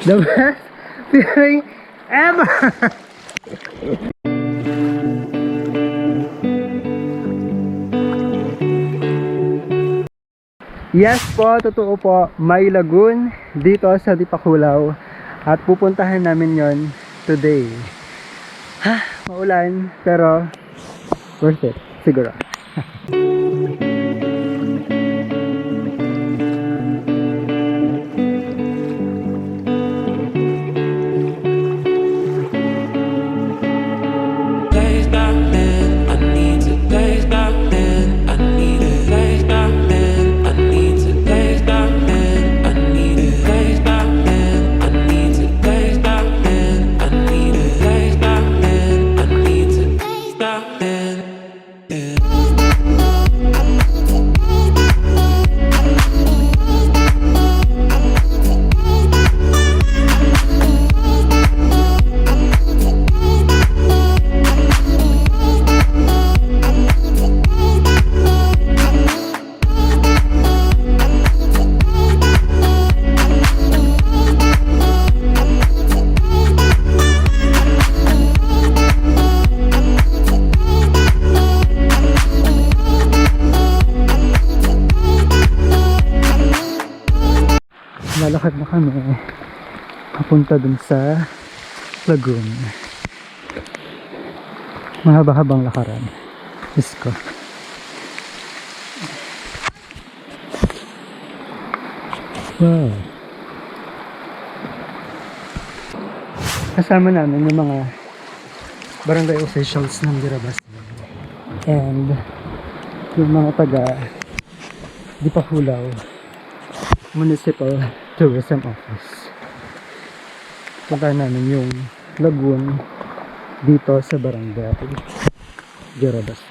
The best feeling ever! Yes po, totoo po, may lagoon dito sa Dipakulaw at pupuntahan namin yon today. Maulan pero worth it, siguro. Lalakad na kami papunta dun sa lagoon. Mahaba-habang lakaran. Diyos ko. Wow. Kasama namin yung mga barangay officials ng Girabas and yung mga taga Dipakulaw Municipal Tourism Office. Puntahan namin yung lagoon dito sa barangay Girabas.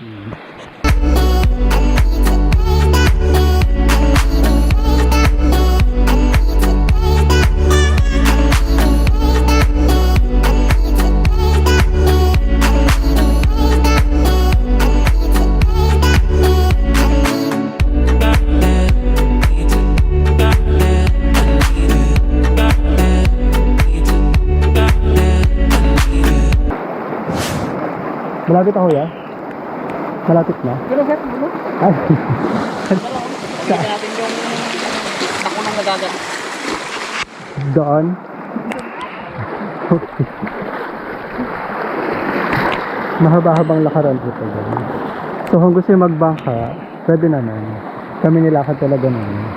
Malapit ako ya? Malapit na? Pero sir, ano? Ay. Tingnan natin yung nakunang nagagat. Doon? Okay. Mahaba-habang lakaran dito. So kung gusto yung magbangka, pwede naman. Kami nilakad talaga naman.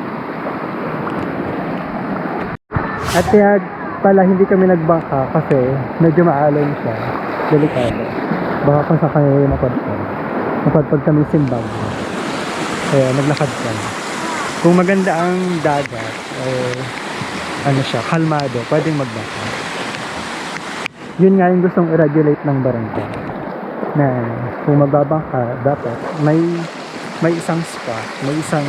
At kaya pala hindi kami nagbangka kasi medyo maalon siya. Delikado. Baka kung saan kayo napadpad kami simbag. Kaya naglakad kami. Kung maganda ang dagat o ano siya, kalmado, pwedeng magbaka. Yun nga yung gustong i-regulate ng barangay. Na kung magbabangka, dapat may isang spot, may isang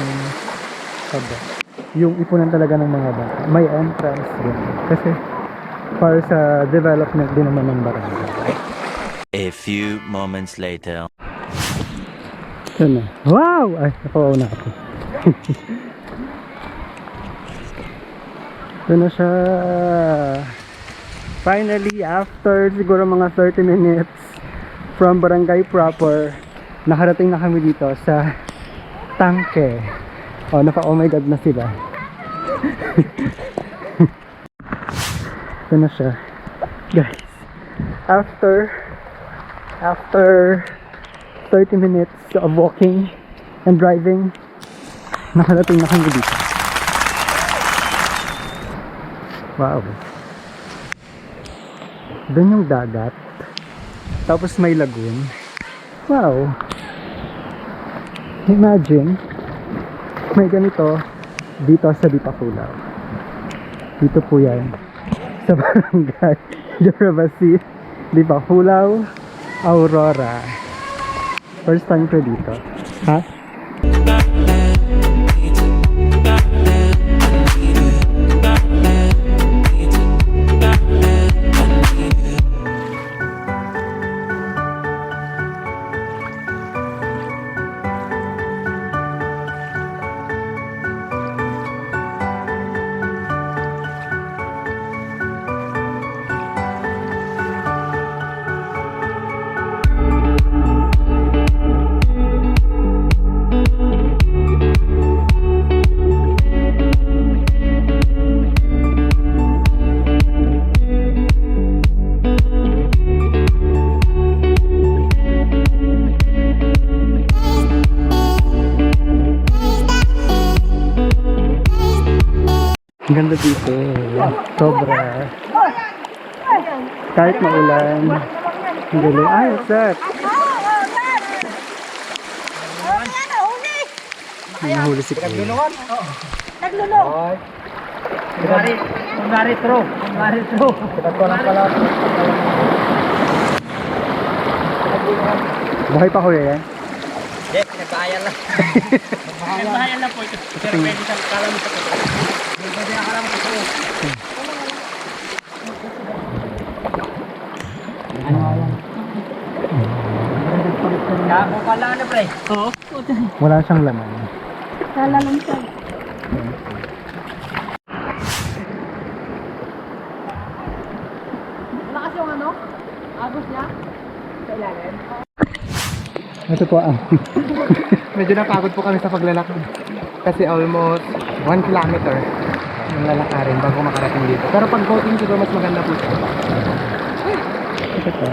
yung ipunan talaga ng mga bata. May entrance din. Kasi para sa development din naman ng barangay. A few moments later. Ito na. Wow! Ay, nakuha na ako. Ito na siya. Finally, after siguro mga 30 minutes from barangay proper, nakarating na kami dito sa Tangke. Oh, oh my god na sila. Ito na siya. Guys, after 30 minutes of walking and driving, nakarating na kami dito. Wow. Doon yung dagat. Tapos may lagoon. Wow. Imagine, may ganito dito sa Dipakulaw. Dito po yan. Sa barangay Girabasi, Dipakulaw, Aurora. First time ko dito. Ha? Ang ganda dito. Sobra. Kahit maulan. Ang galing. Ay, what's that? May nahuli si Kuya. Kunwari throw. Buhay pa Kuya yan? Yes, nagbahayan lang. Nagbahayan lang po ito. Pero pwede sa kala mo sa ito. Pwede ang kala mo sa ito. Kako pala ano pre? Oo. Wala siyang laman. Kala lang siya. Malakas yung ano? Agos niya? Sa ilalim? Ito po ang medyo napagod po kami sa paglalakad kasi almost 1 kilometer yung lalakarin bago makarating dito, pero pag boating siguro mas maganda po siya. Ito po.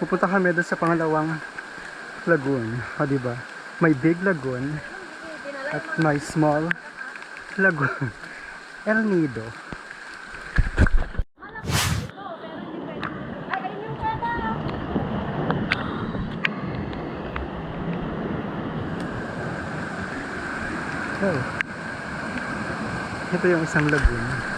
Pupunta kami doon sa pangalawang lagoon. O diba? May big lagoon at may small lagoon. El Nido. Oh. Ito yung isang lagoon.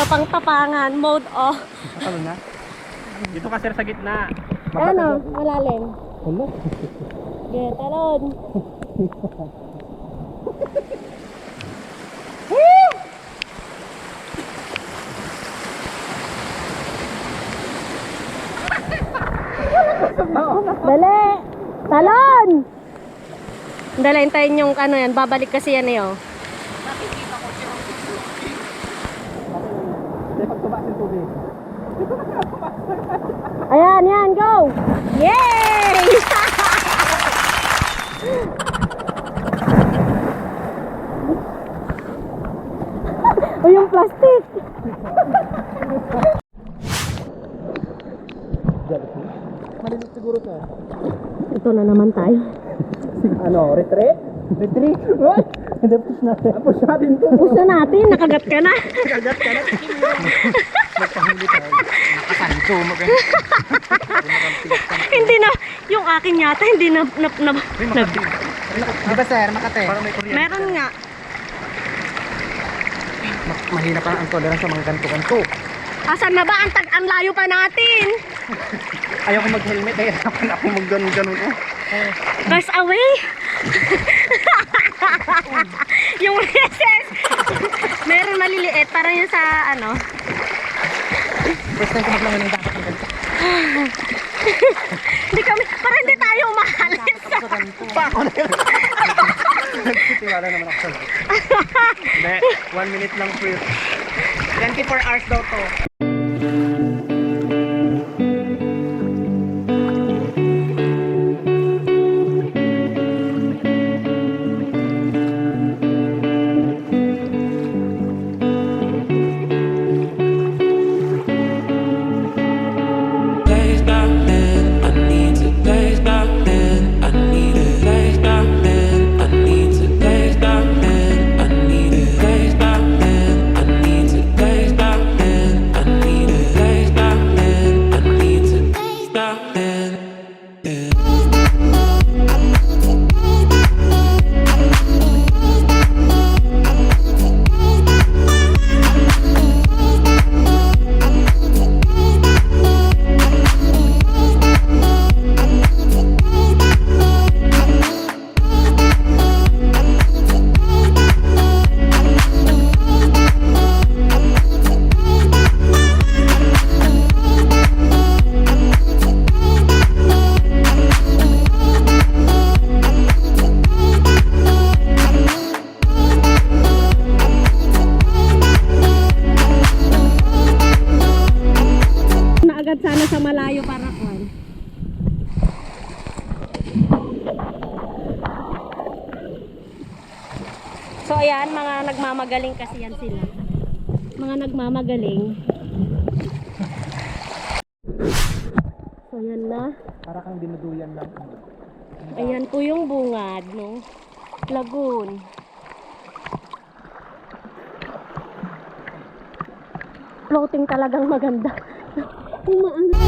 Tapang-tapangan, mode off. Ano na? Dito ka sir sa gitna. Ano? Malalim. Hello? Get talon. Dali! Talon! Dali, hintayin yung ano yan. Babalik kasi yan eh, oh. Ayan, yan, go! Yay! O yung plastic! Malilit siguro to. Ito na naman tayo. Ano, retreat? Retreat? What? Hindi, push natin. Push natin to. Push na natin, nakagat ka na. Kagat ka na. Nagpahuli tayo. Nakasanto, Hindi na, yung akin yata, hindi na, Di ba sir, Makate? Parang may kuryente. meron nga. Mahina pa ang tolerance sa mga ganto-ganto. Asan na ba? Ang layo pa natin. Ayaw ko mag-helmet eh. Ako mag-ganon-ganon ko. Guys, away. Yung recess. Meron maliliit, parang yung sa ano. First time ko maglangan ng dapat ng ganito. Hindi kami, parang hindi tayo umahalis. Pa ako na yun. Nagtitiwala naman ako sa Hindi, 1 minute lang free. 24 hours daw to. Place back then, I need to place back then, I need a place back then, I need to place back then, I need a place back then, I need to place back then, I need a place back then, I need to place back then. Na agad sana sa malayo para kwan. So ayan, mga nagmamagaling kasi yan sila. Mga nagmamagaling. So ayan na. Para kang dinuduyan lang. Ayan po yung bungad, no? Lagoon. Floating talagang maganda. Umaangat.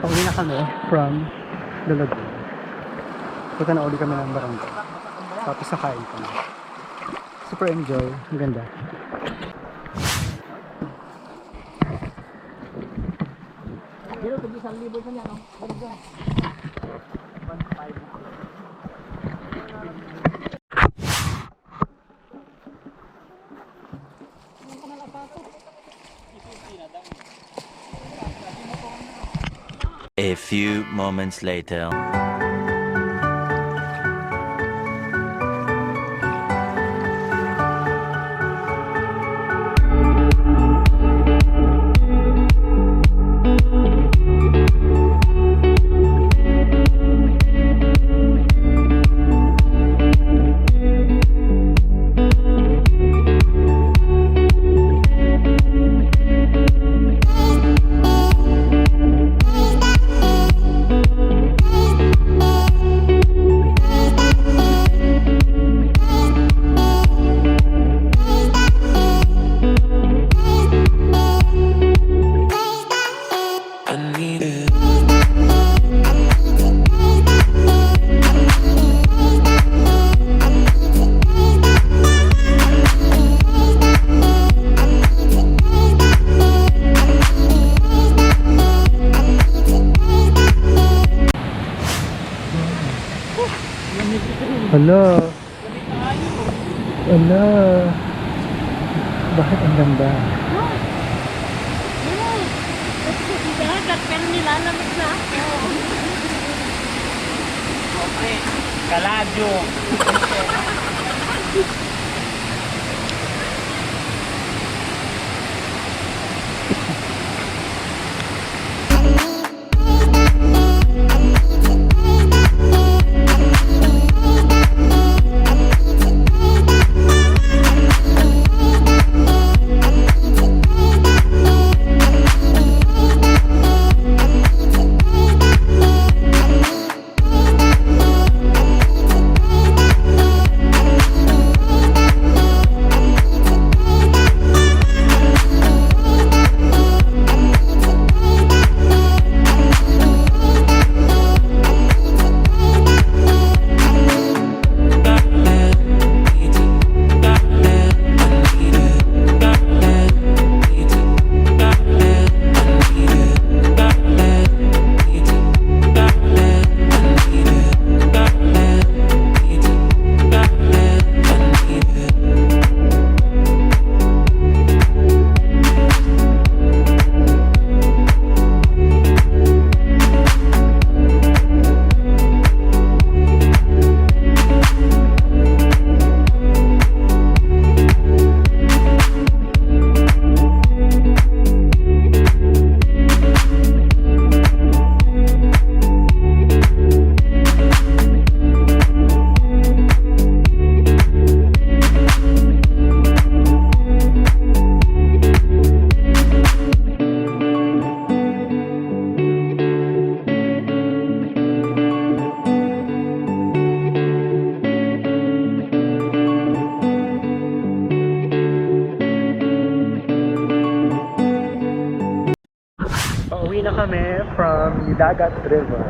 Pauwi na kami from the lagoon. Punta na uli kami ng barangay. Tapos nakain kami. Super enjoy. Ang ganda. A few moments later. Hala. Hala. Bakit ang ganda? Dagat, pero nilalamig na ako. Okay. Kaladyo. Pauwi na kami from Dagat River.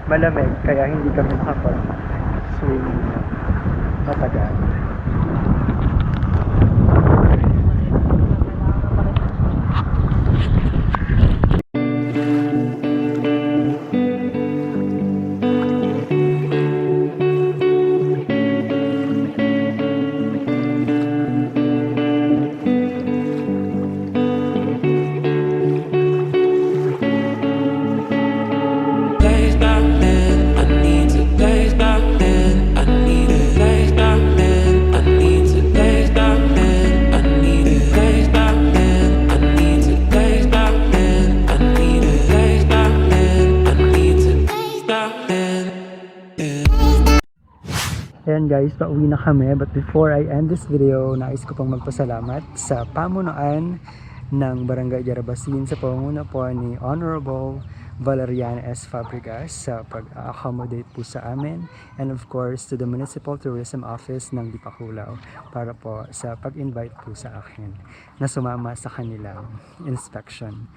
Malamig, kaya hindi kami nakapag-swim matagal. Place back then, I need to place back then. I need a place back then. I need to place back then. I need a place back then. I need to place back then. I need a place back then. I need to place back then. Ayan guys, pauwi na kami. But before I end this video, nais ko pang magpasalamat sa pamunuan ng Barangay Jarabasin sa pamumuno po ni Honorable Valerian S. Fabregas sa pag-accommodate po sa amin, and of course to the Municipal Tourism Office ng Dipakulaw para po sa pag-invite po sa akin na sumama sa kanilang inspection.